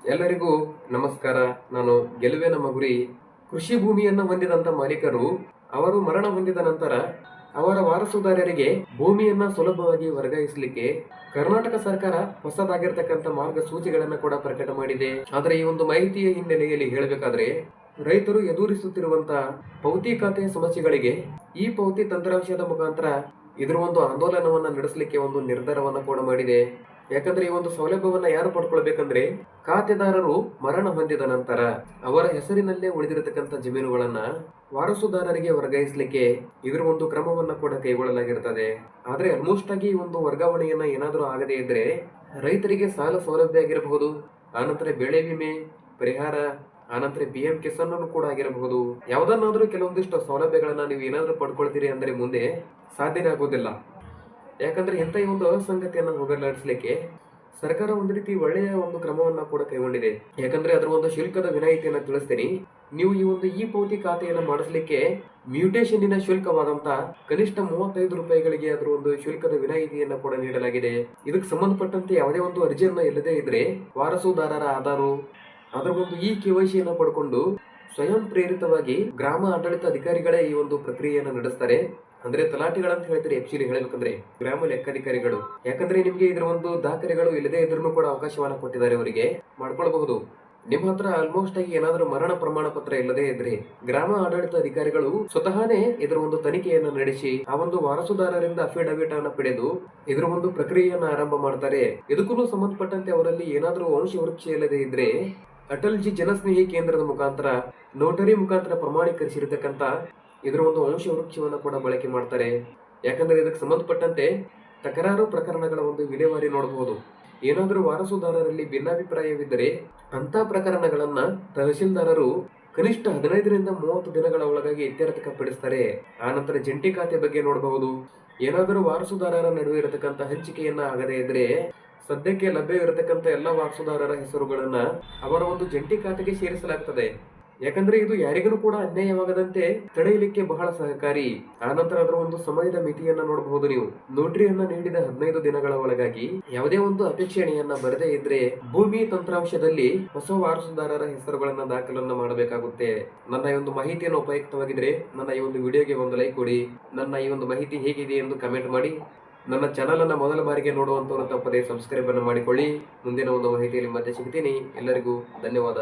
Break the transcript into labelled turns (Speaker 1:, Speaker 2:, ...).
Speaker 1: ಎಲ್ಲರಿಗೂ ನಮಸ್ಕಾರ. ನಾನು ಗೆಲುವಿನ ಮಗುರಿ. ಕೃಷಿ ಭೂಮಿಯನ್ನು ಹೊಂದಿದಂತ ಮಾಲೀಕರು ಅವರು ಮರಣ ಹೊಂದಿದ ನಂತರ ಅವರ ವಾರಸುದಾರರಿಗೆ ಭೂಮಿಯನ್ನ ಸುಲಭವಾಗಿ ವರ್ಗಾಯಿಸಲಿಕ್ಕೆ ಕರ್ನಾಟಕ ಸರ್ಕಾರ ಹೊಸದಾಗಿರ್ತಕ್ಕಂಥ ಮಾರ್ಗಸೂಚಿಗಳನ್ನ ಕೂಡ ಪ್ರಕಟ ಮಾಡಿದೆ. ಆದರೆ ಈ ಒಂದು ಮಾಹಿತಿಯ ಹಿನ್ನೆಲೆಯಲ್ಲಿ ಹೇಳಬೇಕಾದ್ರೆ ರೈತರು ಎದುರಿಸುತ್ತಿರುವಂತ ಪೌತಿ ಖಾತೆ ಸಮಸ್ಯೆಗಳಿಗೆ ಈ ಪೌತಿ ತಂತ್ರಾಂಶದ ಮುಖಾಂತರ ಇದರ ಒಂದು ಆಂದೋಲನವನ್ನ ನಡೆಸಲಿಕ್ಕೆ ಒಂದು ನಿರ್ಧಾರವನ್ನ ಕೂಡ ಮಾಡಿದೆ. ಯಾಕಂದ್ರೆ ಈ ಒಂದು ಸೌಲಭ್ಯವನ್ನ ಯಾರು ಪಡ್ಕೊಳ್ಬೇಕಂದ್ರೆ ಖಾತೆದಾರರು ಮರಣ ಹೊಂದಿದ ನಂತರ ಅವರ ಹೆಸರಿನಲ್ಲೇ ಉಳಿದಿರತಕ್ಕಂಥ ಜಮೀನುಗಳನ್ನ ವಾರಸುದಾರರಿಗೆ ವರ್ಗಾಯಿಸಲಿಕ್ಕೆ ಇದರ ಒಂದು ಕ್ರಮವನ್ನ ಕೂಡ ಕೈಗೊಳ್ಳಲಾಗಿರ್ತದೆ. ಆದ್ರೆ ಆಲ್ಮೋಸ್ಟ್ ಆಗಿ ಈ ಒಂದು ವರ್ಗಾವಣೆಯನ್ನ ಏನಾದರೂ ಆಗದೇ ಇದ್ರೆ ರೈತರಿಗೆ ಸಾಲ ಸೌಲಭ್ಯ ಆಗಿರಬಹುದು, ಆನಂತರ ಬೆಳೆ ವಿಮೆ ಪರಿಹಾರ, ಆನಂತರ PM ಕಿಸಾನ್ ಕೂಡ ಆಗಿರಬಹುದು, ಯಾವ್ದನ್ನಾದ್ರೂ ಕೆಲವೊಂದಿಷ್ಟು ಸೌಲಭ್ಯಗಳನ್ನ ನೀವು ಏನಾದ್ರೂ ಪಡ್ಕೊಳ್ತೀರಿ ಅಂದ್ರೆ ಮುಂದೆ ಸಾಧ್ಯನೇ ಆಗೋದಿಲ್ಲ. ಯಾಕಂದ್ರೆ ಇಂಥ ಈ ಒಂದು ಅಸಂಗತಿಯನ್ನ ಹೋಗಲಾಡಿಸ್ಲಿಕ್ಕೆ ಸರ್ಕಾರ ಒಂದು ರೀತಿ ಒಳ್ಳೆಯ ಒಂದು ಕ್ರಮವನ್ನ ಕೂಡ ಕೈಗೊಂಡಿದೆ. ಯಾಕಂದ್ರೆ ಅದರ ಒಂದು ಶುಲ್ಕದ ವಿನಾಯಿತಿಯನ್ನ ತಿಳಿಸ್ತೀನಿ. ನೀವು ಈ ಒಂದು ಈ ಪೌತಿ ಖಾತೆಯನ್ನ ಮಾಡಿಸ್ಲಿಕ್ಕೆ ಮ್ಯೂಟೇಷನ್ನಿನ ಶುಲ್ಕವಾದಂತ ಕನಿಷ್ಠ 35 ರೂಪಾಯಿಗಳಿಗೆ ಅದರ ಒಂದು ಶುಲ್ಕದ ವಿನಾಯಿತಿಯನ್ನ ಕೂಡ ನೀಡಲಾಗಿದೆ. ಇದಕ್ಕೆ ಸಂಬಂಧಪಟ್ಟಂತೆ ಯಾವುದೇ ಒಂದು ಅರ್ಜಿಯನ್ನ ಇಲ್ಲದೆ ಇದ್ರೆ ವಾರಸುದಾರರ ಆಧಾರು ಅದರ ಒಂದು ಈ KYC ಯನ್ನು ಪಡ್ಕೊಂಡು ಸ್ವಯಂ ಪ್ರೇರಿತವಾಗಿ ಗ್ರಾಮ ಆಡಳಿತ ಅಧಿಕಾರಿಗಳೇ ಈ ಒಂದು ಪ್ರಕ್ರಿಯೆಯನ್ನು ನಡೆಸ್ತಾರೆ. ಅಂದ್ರೆ ತಲಾಟಿಗಳಂತ ಹೇಳ್ತಾರೆ ಆಕ್ಚುಲಿ ಹೇಳಬೇಕಂದ್ರೆ ಗ್ರಾಮ ಲೆಕ್ಕಾಧಿಕಾರಿಗಳು. ಯಾಕಂದ್ರೆ ನಿಮ್ಗೆ ಇದರ ಒಂದು ದಾಖಲೆಗಳು ಇಲ್ಲದೆ ಇದ್ರೂ ಕೂಡ ಅವಕಾಶವನ್ನ ಕೊಟ್ಟಿದ್ದಾರೆ, ಅವರಿಗೆ ಮಾಡ್ಕೊಳ್ಬಹುದು. ನಿಮ್ಮ ಹತ್ರ ಆಲ್ಮೋಸ್ಟ್ ಆಗಿ ಏನಾದ್ರೂ ಮರಣ ಪ್ರಮಾಣ ಪತ್ರ ಇಲ್ಲದೆ ಇದ್ರೆ ಗ್ರಾಮ ಆಡಳಿತ ಅಧಿಕಾರಿಗಳು ಸ್ವತಃನೇ ಇದರ ಒಂದು ತನಿಖೆಯನ್ನ ನಡೆಸಿ ಆ ಒಂದು ವಾರಸುದಾರರಿಂದ ಅಫಿಡವಿಟ್ ಅನ್ನ ಪಡೆದು ಇದರ ಒಂದು ಪ್ರಕ್ರಿಯೆಯನ್ನ ಆರಂಭ ಮಾಡ್ತಾರೆ. ಇದಕ್ಕೂ ಸಂಬಂಧಪಟ್ಟಂತೆ ಅವರಲ್ಲಿ ಏನಾದ್ರೂ ವಂಶವೃಕ್ಷ ಇಲ್ಲದೆ ಇದ್ರೆ ಅಟಲ್ಜಿ ಜನಸ್ನೇಹಿ ಕೇಂದ್ರದ ಮುಖಾಂತರ ನೋಟರಿ ಮುಖಾಂತರ ಪ್ರಮಾಣೀಕರಿಸಿರತಕ್ಕಂತ ಇದರ ಒಂದು ವಂಶವೃಕ್ಷವನ್ನ ಕೂಡ ಬಳಕೆ ಮಾಡ್ತಾರೆ. ಯಾಕಂದ್ರೆ ಇದಕ್ಕೆ ಸಂಬಂಧಪಟ್ಟಂತೆ ತಕರಾರು ಪ್ರಕರಣಗಳ ಒಂದು ವಿಲೇವಾರಿ ನೋಡಬಹುದು. ಏನಾದರೂ ವಾರಸುದಾರರಲ್ಲಿ ಭಿನ್ನಾಭಿಪ್ರಾಯವಿದ್ದರೆ ಅಂತ ಪ್ರಕರಣಗಳನ್ನ ತಹಶೀಲ್ದಾರರು ಕನಿಷ್ಠ 15ರಿಂದ 30 ದಿನಗಳ ಒಳಗಾಗಿ ಇತ್ಯರ್ಥಪಡಿಸ್ತಾರೆ. ಆನಂತರ ಜಂಟಿ ಖಾತೆ ಬಗ್ಗೆ ನೋಡಬಹುದು. ಏನಾದರೂ ವಾರಸುದಾರರ ನಡುವೆ ಇರತಕ್ಕಂತ ಹಂಚಿಕೆಯನ್ನ ಆಗದೇ ಇದ್ರೆ ಸದ್ಯಕ್ಕೆ ಲಭ್ಯ ಇರತಕ್ಕಂತ ಎಲ್ಲ ವಾರಸುದಾರರ ಹೆಸರುಗಳನ್ನ ಅವರ ಒಂದು ಜಂಟಿ ಖಾತೆಗೆ ಸೇರಿಸಲಾಗ್ತದೆ. ಯಾಕಂದ್ರೆ ಇದು ಯಾರಿಗೂ ಕೂಡ ಅನ್ಯಾಯವಾಗದಂತೆ ತಡೆಯಲಿಕ್ಕೆ ಬಹಳ ಸಹಕಾರಿ. ಆನಂತರ ಅದರ ಒಂದು ಸಮಯದ ಮಿತಿಯನ್ನ ನೋಡಬಹುದು. ನೀವು ನೋಟ್ರಿಯನ್ನ ನೀಡಿದ 15 ದಿನಗಳ ಒಳಗಾಗಿ ಯಾವುದೇ ಒಂದು ಅಪೇಕ್ಷಣೆಯನ್ನ ಬರದೇ ಇದ್ರೆ ಭೂಮಿ ತಂತ್ರಾಂಶದಲ್ಲಿ ಹೊಸ ವಾರಸುದಾರರ ಹೆಸರುಗಳನ್ನ ದಾಖಲನ್ನ ಮಾಡಬೇಕಾಗುತ್ತೆ. ನನ್ನ ಈ ಒಂದು ಮಾಹಿತಿಯನ್ನು ಉಪಯುಕ್ತವಾಗಿದ್ರೆ ನನ್ನ ಈ ಒಂದು ವಿಡಿಯೋಗೆ ಒಂದು ಲೈಕ್ ಕೊಡಿ. ನನ್ನ ಈ ಒಂದು ಮಾಹಿತಿ ಹೇಗಿದೆ ಎಂದು ಕಮೆಂಟ್ ಮಾಡಿ. ನನ್ನ ಚಾನಲ್ ಅನ್ನ ಮೊದಲ ಬಾರಿಗೆ ನೋಡುವಂತವರು ತಪ್ಪದೆ ಸಬ್ಸ್ಕ್ರೈಬ್ ಅನ್ನು ಮಾಡಿಕೊಳ್ಳಿ. ಮುಂದಿನ ಒಂದು ಮಾಹಿತಿಯಲ್ಲಿ ಮತ್ತೆ ಸಿಗ್ತೀನಿ. ಎಲ್ಲರಿಗೂ ಧನ್ಯವಾದ.